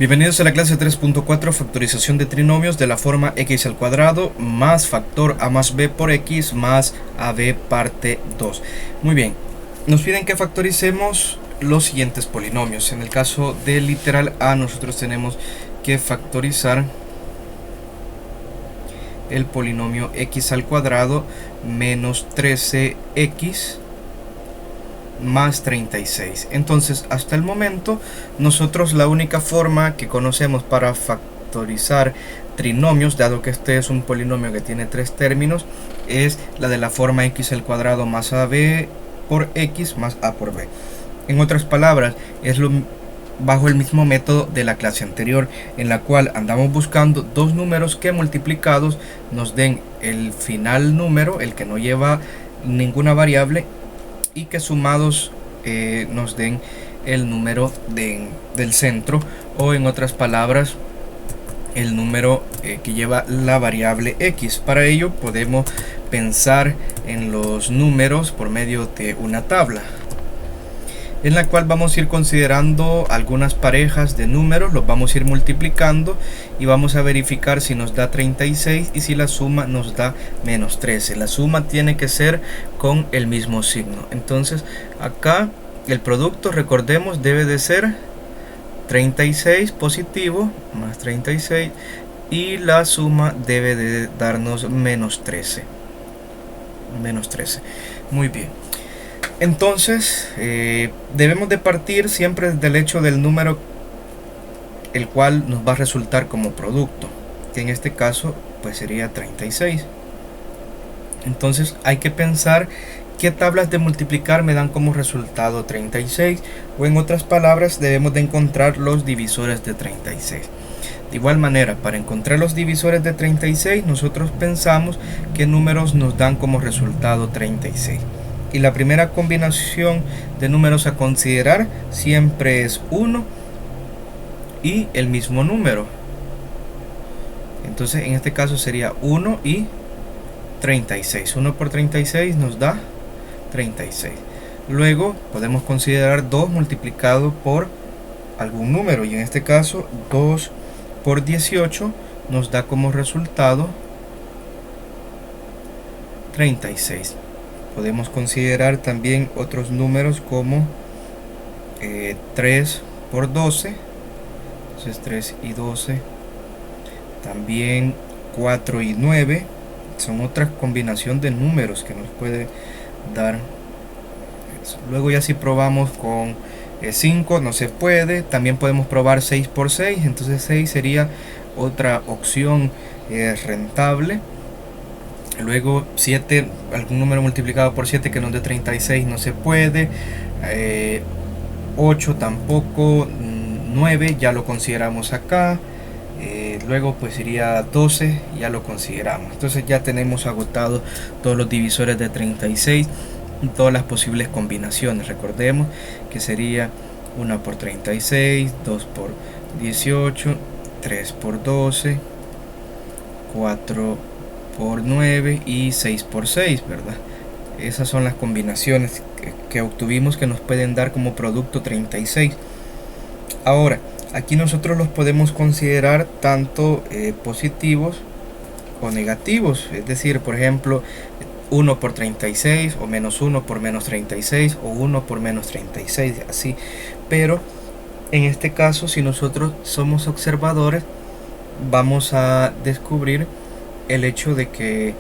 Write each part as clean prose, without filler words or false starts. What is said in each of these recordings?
Bienvenidos a la clase 3.4, factorización de trinomios de la forma x al cuadrado más factor a más b por x más ab parte 2. Muy bien, nos piden que factoricemos los siguientes polinomios. En el caso del literal a, nosotros tenemos que factorizar el polinomio x al cuadrado menos 13x más 36. Entonces, hasta el momento, nosotros la única forma que conocemos para factorizar trinomios, dado que este es un polinomio que tiene tres términos, es la de la forma x al cuadrado más ab por x más a por b. En otras palabras, es bajo el mismo método de la clase anterior, en la cual andamos buscando dos números que multiplicados nos den el final número, el que no lleva ninguna variable, y que sumados nos den el número del centro, o en otras palabras el número que lleva la variable x. Para ello podemos pensar en los números por medio de una tabla en la cual vamos a ir considerando algunas parejas de números, los vamos a ir multiplicando y vamos a verificar si nos da 36 y si la suma nos da menos 13. La suma tiene que ser con el mismo signo. Entonces acá el producto, recordemos, debe de ser 36 positivo más 36 y la suma debe de darnos menos 13. Muy bien. Entonces debemos de partir siempre del hecho del número el cual nos va a resultar como producto, que en este caso pues sería 36. Entonces hay que pensar qué tablas de multiplicar me dan como resultado 36, o en otras palabras debemos de encontrar los divisores de 36. De igual manera, para encontrar los divisores de 36 nosotros pensamos qué números nos dan como resultado 36. Y la primera combinación de números a considerar siempre es 1 y el mismo número. Entonces en este caso sería 1 y 36. 1 por 36 nos da 36. Luego podemos considerar 2 multiplicado por algún número, y en este caso 2 por 18 nos da como resultado 36. Podemos considerar también otros números como 3 por 12, entonces 3 y 12, también 4 y 9, son otra combinación de números que nos puede dar eso. Luego ya si probamos con 5 no se puede, también podemos probar 6 por 6, entonces 6 sería otra opción rentable. Luego 7, algún número multiplicado por 7 que nos dé 36 no se puede, 8 tampoco, 9 ya lo consideramos acá, luego pues iría 12, ya lo consideramos. Entonces ya tenemos agotado todos los divisores de 36 y todas las posibles combinaciones. Recordemos que sería 1 por 36, 2 por 18, 3 por 12, 4 por 9 y 6 por 6, ¿verdad? Esas son las combinaciones que obtuvimos que nos pueden dar como producto 36. Ahora, aquí nosotros los podemos considerar tanto positivos o negativos, es decir, por ejemplo, 1 por 36 o menos 1 por menos 36 o 1 por menos 36, así. Pero en este caso, si nosotros somos observadores, vamos a descubrir el hecho de que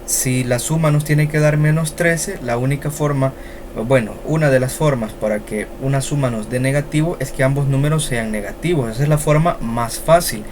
si la suma nos tiene que dar menos 13, la única forma, bueno, una de las formas para que una suma nos dé negativo es que ambos números sean negativos. Esa es la forma más fácil.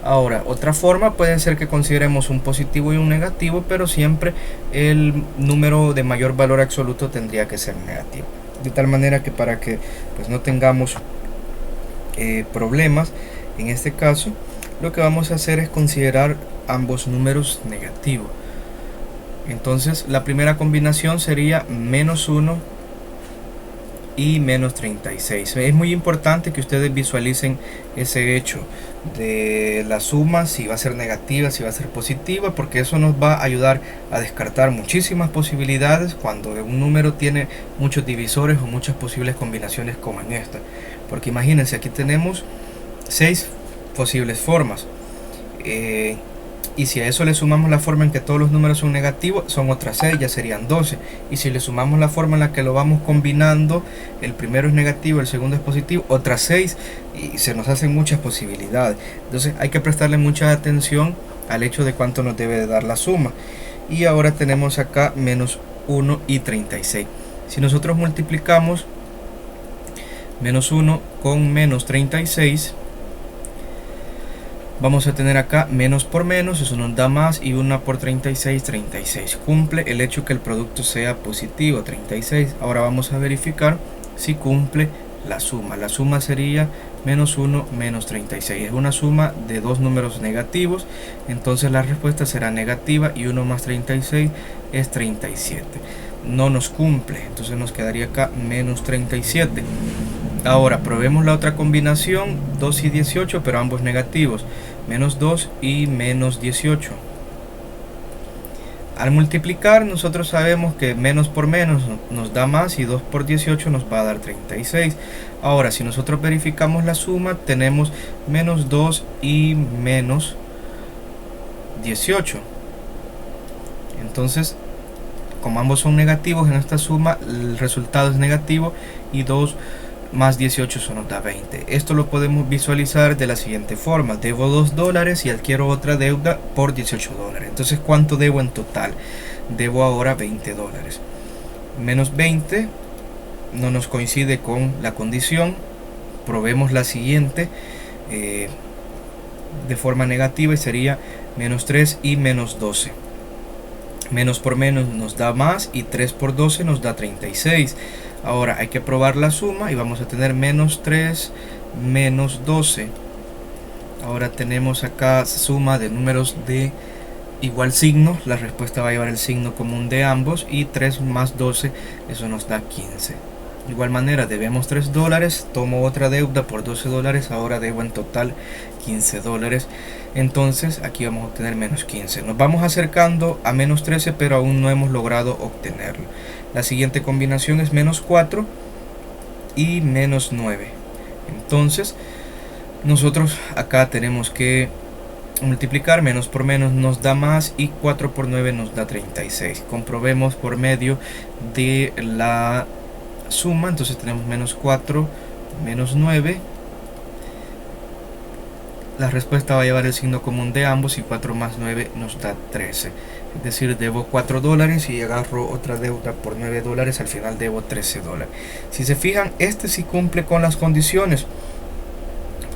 Ahora, otra forma puede ser que consideremos un positivo y un negativo, pero siempre el número de mayor valor absoluto tendría que ser negativo. De tal manera que para que pues no tengamos problemas en este caso, lo que vamos a hacer es considerar ambos números negativos. Entonces la primera combinación sería menos 1 y menos 36. Es muy importante que ustedes visualicen ese hecho de la suma, si va a ser negativa, si va a ser positiva, porque eso nos va a ayudar a descartar muchísimas posibilidades cuando un número tiene muchos divisores o muchas posibles combinaciones como en esta. Porque imagínense, aquí tenemos 6 posibles formas. Y si a eso le sumamos la forma en que todos los números son negativos, son otras 6, ya serían 12. Y si le sumamos la forma en la que lo vamos combinando, el primero es negativo, el segundo es positivo, otras 6, y se nos hacen muchas posibilidades. Entonces hay que prestarle mucha atención al hecho de cuánto nos debe de dar la suma. Y ahora tenemos acá menos 1 y 36. Si nosotros multiplicamos menos 1 con menos 36, vamos a tener acá menos por menos, eso nos da más, y 1 por 36, 36. Cumple el hecho que el producto sea positivo, 36. Ahora vamos a verificar si cumple la suma. La suma sería menos 1 menos 36. Es una suma de dos números negativos, entonces la respuesta será negativa, y 1 más 36 es 37. No nos cumple, entonces nos quedaría acá menos 37. Ahora probemos la otra combinación, 2 y 18, pero ambos negativos, menos 2 y menos 18. Al multiplicar, nosotros sabemos que menos por menos nos da más, y 2 por 18 nos va a dar 36. Ahora, si nosotros verificamos la suma, tenemos menos 2 y menos 18. Entonces, como ambos son negativos en esta suma, el resultado es negativo, y 2 más 18 eso nos da 20. Esto lo podemos visualizar de la siguiente forma: debo $2 y adquiero otra deuda por $18. Entonces, ¿cuánto debo en total? Debo ahora $20. Menos 20 no nos coincide con la condición. Probemos la siguiente de forma negativa, y sería menos 3 y menos 12. Menos por menos nos da más, y 3 por 12 nos da 36. Ahora hay que probar la suma, y vamos a tener menos 3 menos 12. Ahora tenemos acá suma de números de igual signo. La respuesta va a llevar el signo común de ambos, y 3 más 12, eso nos da 15. De igual manera, debemos $3, tomo otra deuda por $12, ahora debo en total $15. Entonces aquí vamos a obtener menos 15. Nos vamos acercando a menos 13, pero aún no hemos logrado obtenerlo. La siguiente combinación es menos 4 y menos 9. Entonces nosotros acá tenemos que multiplicar. Menos por menos nos da más, y 4 por 9 nos da 36. Comprobemos por medio de la suma. Entonces tenemos menos 4 menos 9. La respuesta va a llevar el signo común de ambos, y 4 más 9 nos da 13. Es decir, debo $4 y agarro otra deuda por $9. Al final debo $13. Si se fijan, este sí cumple con las condiciones.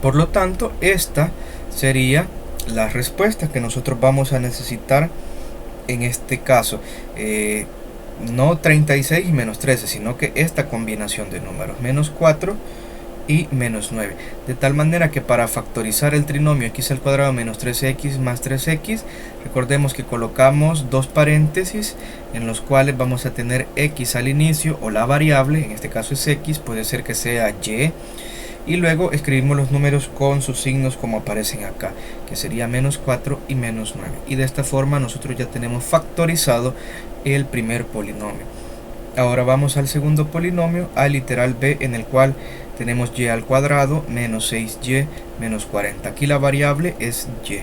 Por lo tanto, esta sería la respuesta que nosotros vamos a necesitar en este caso. No 36 y menos 13, sino que esta combinación de números, menos 4 y menos 9, de tal manera que para factorizar el trinomio x al cuadrado menos 13x más 3x, recordemos que colocamos dos paréntesis en los cuales vamos a tener x al inicio, o la variable, en este caso es x, puede ser que sea y luego escribimos los números con sus signos como aparecen acá, que sería menos 4 y menos 9, y de esta forma nosotros ya tenemos factorizado el primer polinomio. Ahora vamos al segundo polinomio, al literal b, en el cual tenemos y al cuadrado menos 6y menos 40. Aquí la variable es y.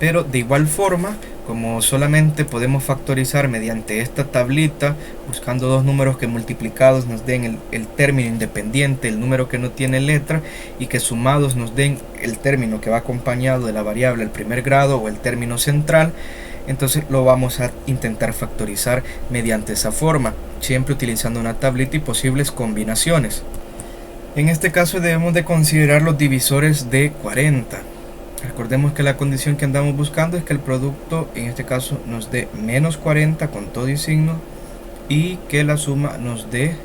Pero de igual forma, como solamente podemos factorizar mediante esta tablita, buscando dos números que multiplicados nos den el término independiente, el número que no tiene letra, y que sumados nos den el término que va acompañado de la variable, el primer grado o el término central, entonces lo vamos a intentar factorizar mediante esa forma, siempre utilizando una tablita y posibles combinaciones. En este caso debemos de considerar los divisores de 40. Recordemos que la condición que andamos buscando es que el producto en este caso nos dé menos 40 con todo y signo, y que la suma nos dé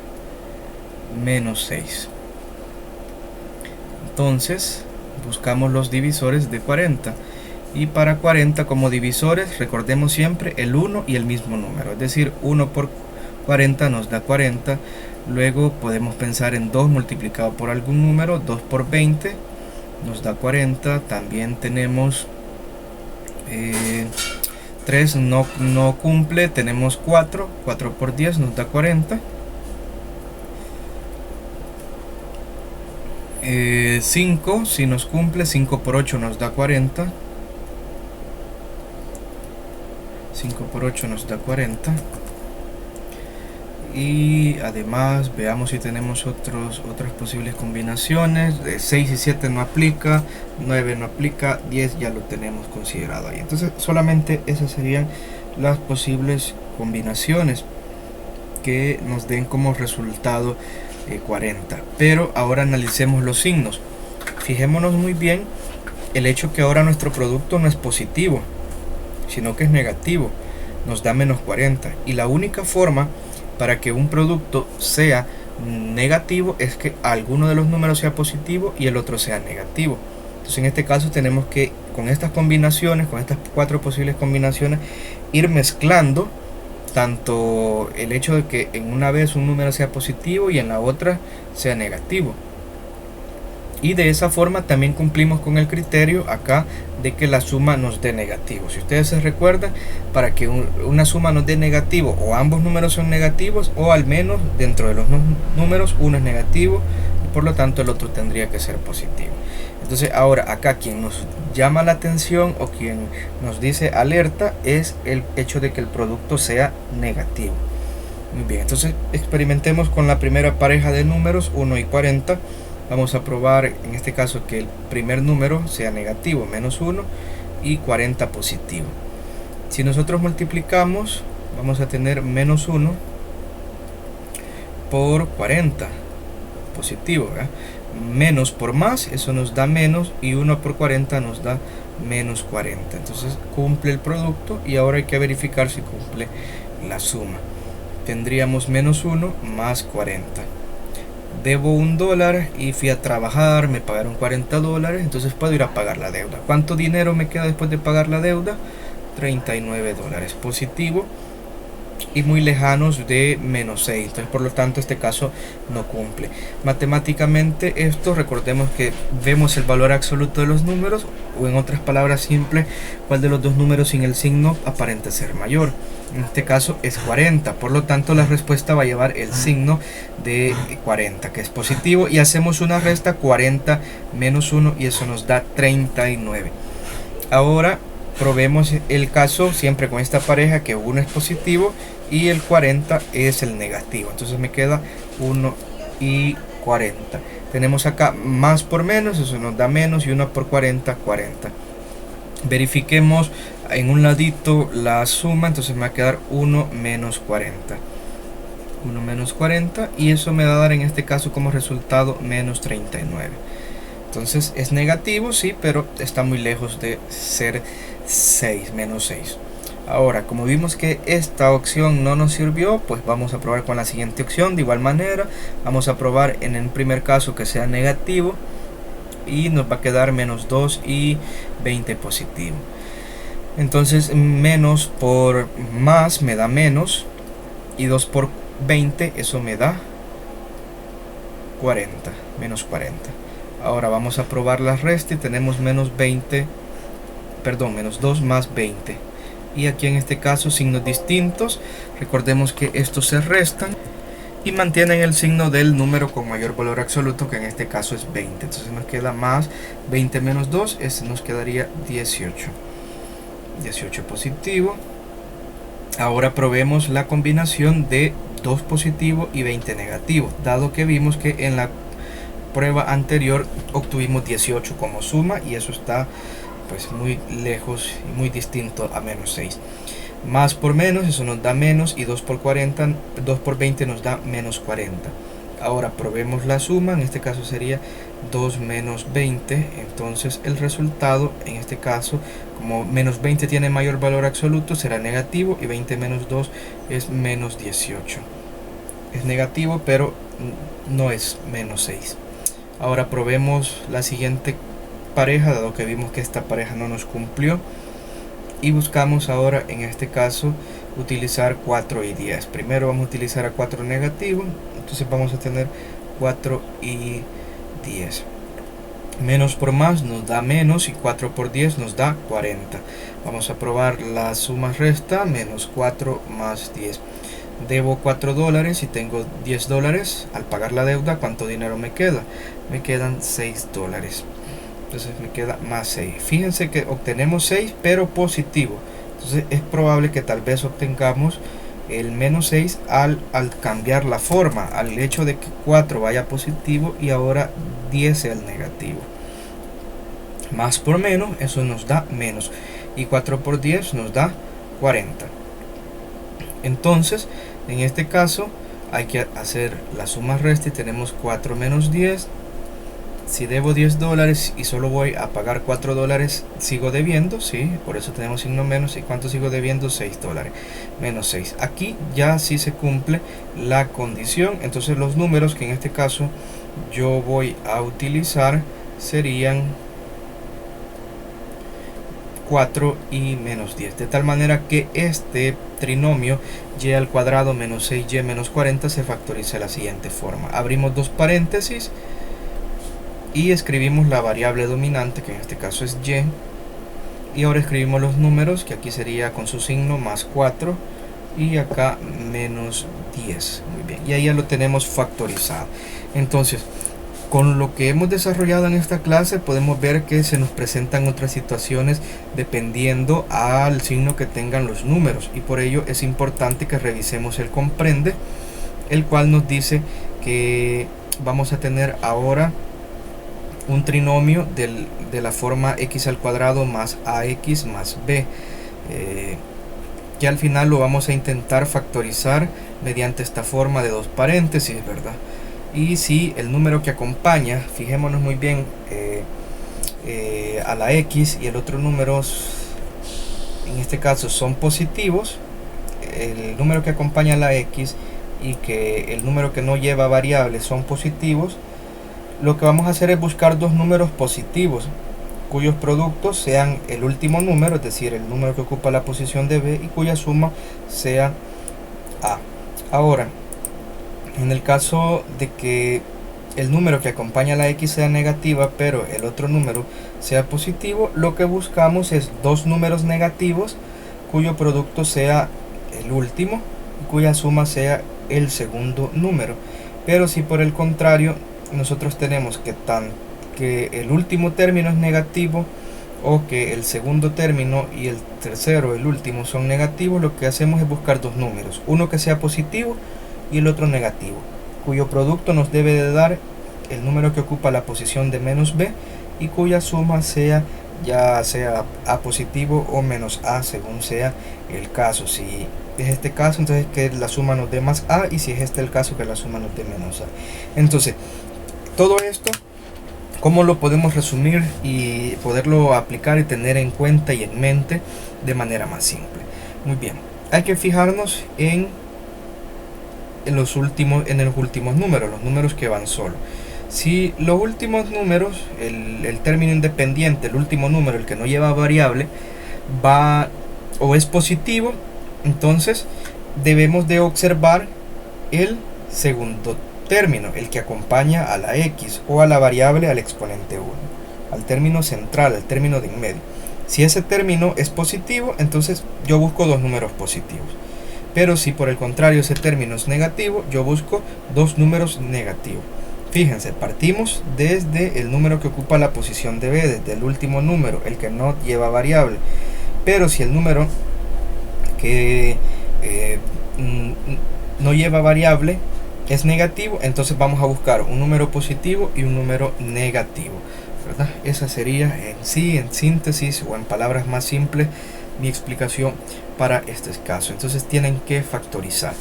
menos 6. Entonces buscamos los divisores de 40. Y para 40 como divisores recordemos siempre el 1 y el mismo número, es decir, 1 por 40 nos da 40. Luego podemos pensar en 2 multiplicado por algún número, 2 por 20 nos da 40. También tenemos 3 no cumple, tenemos 4 por 10 nos da 40. 5 si nos cumple, 5 por 8 nos da 40. 5 por 8 nos da 40. Y además veamos si tenemos otras posibles combinaciones. De 6 y 7 no aplica, 9 no aplica, 10 ya lo tenemos considerado ahí. Entonces solamente esas serían las posibles combinaciones que nos den como resultado 40. Pero ahora analicemos los signos. Fijémonos muy bien el hecho que ahora nuestro producto no es positivo, sino que es negativo, nos da menos 40. Y la única forma para que un producto sea negativo es que alguno de los números sea positivo y el otro sea negativo. Entonces en este caso tenemos que, con estas combinaciones, con estas 4 posibles combinaciones, ir mezclando tanto el hecho de que en una vez un número sea positivo y en la otra sea negativo. Y de esa forma también cumplimos con el criterio acá de que la suma nos dé negativo. Si ustedes se recuerdan, para que una suma nos dé negativo, o ambos números son negativos, o al menos dentro de los números uno es negativo y por lo tanto el otro tendría que ser positivo. Entonces ahora acá quien nos llama la atención o quien nos dice alerta es el hecho de que el producto sea negativo. Muy bien, entonces experimentemos con la primera pareja de números, 1 y 40. Vamos a probar en este caso que el primer número sea negativo, menos 1, y 40 positivo. Si nosotros multiplicamos, vamos a tener menos 1 por 40 positivo, ¿verdad? Menos por más, eso nos da menos, y 1 por 40 nos da menos 40. Entonces cumple el producto y ahora hay que verificar si cumple la suma. Tendríamos menos 1 más 40. Debo $1 y fui a trabajar, me pagaron $40, entonces puedo ir a pagar la deuda. ¿Cuánto dinero me queda después de pagar la deuda? $39 positivo y muy lejanos de menos 6. Entonces por lo tanto este caso no cumple. Matemáticamente esto, recordemos que vemos el valor absoluto de los números, o en otras palabras simples, cuál de los dos números sin el signo aparenta ser mayor. En este caso es 40, por lo tanto la respuesta va a llevar el signo de 40, que es positivo, y hacemos una resta, 40 menos 1, y eso nos da 39. Ahora probemos el caso siempre con esta pareja, que 1 es positivo y el 40 es el negativo. Entonces me queda 1 y 40. Tenemos acá más por menos, eso nos da menos, y 1 por 40, 40. Verifiquemos en un ladito la suma, entonces me va a quedar 1 menos 40. 1 menos 40, y eso me va a dar en este caso como resultado menos 39. Entonces es negativo, sí, pero está muy lejos de ser 6, menos 6. Ahora, como vimos que esta opción no nos sirvió, pues vamos a probar con la siguiente opción. De igual manera, vamos a probar en el primer caso que sea negativo, y nos va a quedar menos 2 y 20 positivo. Entonces menos por más me da menos, y 2 por 20, eso me da 40, menos 40. Ahora vamos a probar la resta y tenemos menos 2 más 20. Y aquí en este caso signos distintos. Recordemos que estos se restan y mantienen el signo del número con mayor valor absoluto, que en este caso es 20. Entonces nos queda más 20 menos 2, nos quedaría 18. 18 positivo. Ahora probemos la combinación de 2 positivo y 20 negativo, dado que vimos que en la prueba anterior obtuvimos 18 como suma, y eso está pues muy lejos y muy distinto a menos 6. Más por menos, eso nos da menos, y 2 por 40, 2 por 20 nos da menos 40. Ahora probemos la suma, en este caso sería 2 menos 20, entonces el resultado en este caso, como menos 20 tiene mayor valor absoluto, será negativo, y 20 menos 2 es menos 18. Es negativo, pero no es menos 6. Ahora probemos la siguiente pareja, dado que vimos que esta pareja no nos cumplió, y buscamos ahora en este caso utilizar 4 y 10. Primero vamos a utilizar a 4 negativo, entonces vamos a tener 4 y 10. Menos por más nos da menos y 4 por 10 nos da 40. Vamos a probar la suma resta. Menos 4 más 10. Debo $4 y tengo $10. Al pagar la deuda, ¿cuánto dinero me queda? Me quedan $6. Entonces me queda más 6. Fíjense que obtenemos 6 pero positivo. Entonces es probable que tal vez obtengamos el menos 6 al cambiar la forma, al hecho de que 4 vaya positivo y ahora 10 sea el negativo. Más por menos, eso nos da menos. Y 4 por 10 nos da 40. Entonces, en este caso, hay que hacer la suma resta y tenemos 4 menos 10. Si debo $10 y solo voy a pagar $4, sigo debiendo, sí, por eso tenemos signo menos. ¿Y cuánto sigo debiendo? $6. Menos 6. Aquí ya sí se cumple la condición. Entonces los números que en este caso yo voy a utilizar serían 4 y menos 10. De tal manera que este trinomio y al cuadrado menos 6y menos 40 se factoriza de la siguiente forma. Abrimos dos paréntesis y escribimos la variable dominante, que en este caso es y. Y ahora escribimos los números, que aquí sería con su signo más 4 y acá menos 10. Muy bien, y ahí ya lo tenemos factorizado. Entonces, con lo que hemos desarrollado en esta clase podemos ver que se nos presentan otras situaciones dependiendo al signo que tengan los números, y por ello es importante que revisemos el comprende, el cual nos dice que vamos a tener ahora un trinomio de la forma x al cuadrado más ax más b, que al final lo vamos a intentar factorizar mediante esta forma de dos paréntesis, ¿verdad? Y si el número que acompaña, fijémonos muy bien, a la x y el otro número, en este caso son positivos, el número que acompaña a la x y que el número que no lleva variables son positivos, lo que vamos a hacer es buscar dos números positivos cuyos productos sean el último número, es decir, el número que ocupa la posición de b, y cuya suma sea a. Ahora, en el caso de que el número que acompaña a la x sea negativa pero el otro número sea positivo, lo que buscamos es dos números negativos cuyo producto sea el último y cuya suma sea el segundo número. Pero si por el contrario nosotros tenemos que el último término es negativo o que el segundo término y el tercero, el último, son negativos, lo que hacemos es buscar dos números, uno que sea positivo y el otro negativo, cuyo producto nos debe de dar el número que ocupa la posición de menos b y cuya suma sea ya sea a positivo o menos a, según sea el caso. Si es este caso, entonces que la suma nos dé más a, y si es este el caso, que la suma nos dé menos a. Entonces, todo esto, ¿cómo lo podemos resumir y poderlo aplicar y tener en cuenta y en mente de manera más simple? Muy bien, hay que fijarnos en los últimos números, los números que van solo. Si los últimos números, el término independiente, el último número, el que no lleva variable, va o es positivo, entonces debemos de observar el segundo término, el que acompaña a la x o a la variable al exponente 1, al término central, al término de en medio. Si ese término es positivo, entonces yo busco dos números positivos. Pero si por el contrario ese término es negativo, yo busco dos números negativos. Fíjense, partimos desde el número que ocupa la posición de b, desde el último número, el que no lleva variable. Pero si el número que no lleva variable es negativo, entonces vamos a buscar un número positivo y un número negativo, ¿verdad? Esa sería en sí, en síntesis o en palabras más simples, mi explicación para este caso. Entonces tienen que factorizar.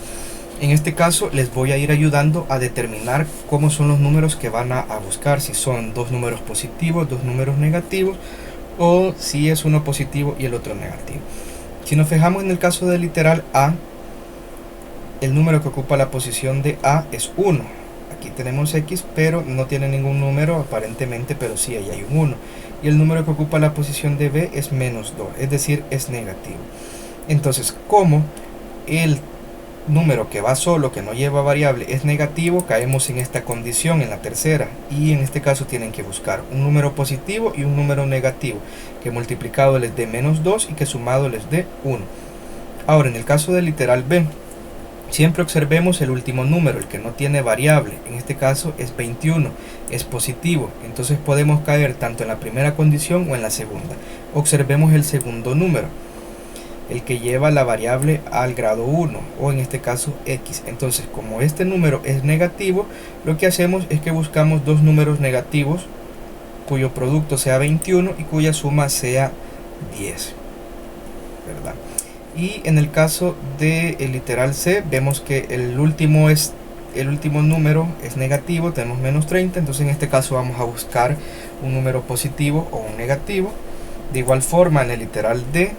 En este caso les voy a ir ayudando a determinar cómo son los números que van a buscar, si son dos números positivos, dos números negativos, o si es uno positivo y el otro negativo. Si nos fijamos en el caso del literal a, el número que ocupa la posición de a es 1. Aquí tenemos x, pero no tiene ningún número aparentemente, pero sí ahí hay un 1. Y el número que ocupa la posición de b es menos 2, es decir, es negativo. Entonces, como el número que va solo, que no lleva variable, es negativo, caemos en esta condición, en la tercera, y en este caso tienen que buscar un número positivo y un número negativo, que multiplicado les dé menos 2 y que sumado les dé 1. Ahora, en el caso del literal B, siempre observemos el último número, el que no tiene variable, en este caso es 21, es positivo, entonces podemos caer tanto en la primera condición o en la segunda. Observemos el segundo número, el que lleva la variable al grado 1, o en este caso x. Entonces, como este número es negativo, lo que hacemos es que buscamos dos números negativos cuyo producto sea 21 y cuya suma sea 10, ¿verdad? Y en el caso del literal C, vemos que el último número es negativo, tenemos menos 30, entonces en este caso vamos a buscar un número positivo o un negativo. De igual forma en el literal D,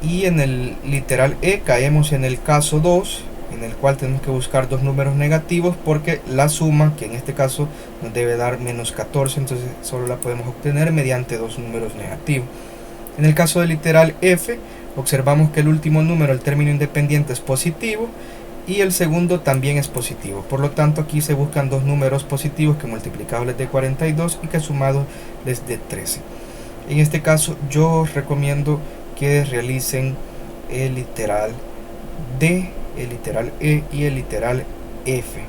y en el literal E caemos en el caso 2, en el cual tenemos que buscar dos números negativos, porque la suma, que en este caso nos debe dar menos 14, entonces solo la podemos obtener mediante dos números negativos. En el caso del literal F, observamos que el último número, el término independiente, es positivo y el segundo también es positivo. Por lo tanto, aquí se buscan dos números positivos que multiplicados les dé 42 y que sumados les dé 13. En este caso yo os recomiendo que realicen el literal D, el literal E y el literal F.